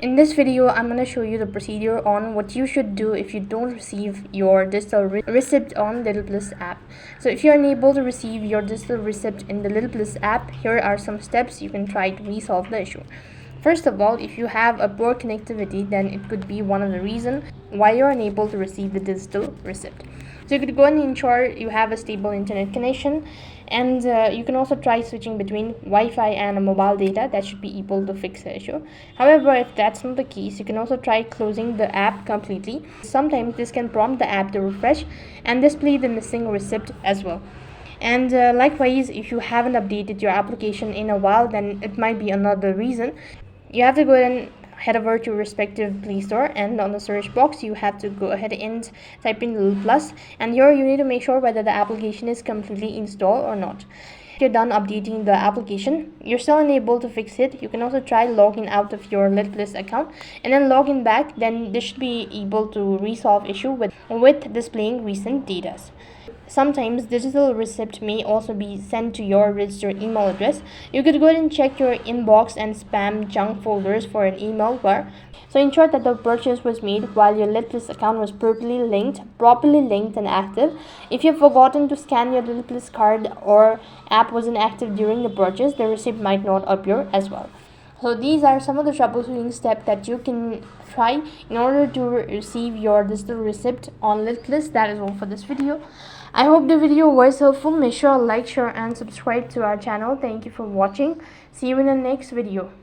In this video, I'm going to show you the procedure on what you should do if you don't receive your digital receipt on Lidl Plus app. So if you're unable to receive your digital receipt in the Lidl Plus app, here are some steps you can try to resolve the issue. First of all, if you have a poor connectivity, then it could be one of the reasons why you're unable to receive the digital receipt. So you could go and ensure you have a stable internet connection, and you can also try switching between Wi-Fi and a mobile data. That should be able to fix the issue. However, if that's not the case, you can also try closing the app completely. Sometimes this can prompt the app to refresh and display the missing receipt as well. And likewise, if you haven't updated your application in a while, then it might be another reason. You have to go ahead and head over to your respective Play Store, and on the search box you have to go ahead and type in Lidl Plus, and here you need to make sure whether the application is completely installed or not. If you're done updating the application, you're still unable to fix it, you can also try logging out of your Lidl Plus account and then login back. Then this should be able to resolve issue with displaying recent data. Sometimes digital receipt may also be sent to your registered email address. You could go ahead and check your inbox and spam junk folders for an email where. So ensure that the purchase was made while your Lidl Plus account was properly linked and active. If you've forgotten to scan your Lidl Plus card or app wasn't active during the purchase, the receipt might not appear as well. So these are some of the troubleshooting steps that you can try in order to receive your digital receipt on Lidl Plus. That is all for this video. I hope the video was helpful. Make sure to like, share and subscribe to our channel. Thank you for watching. See you in the next video.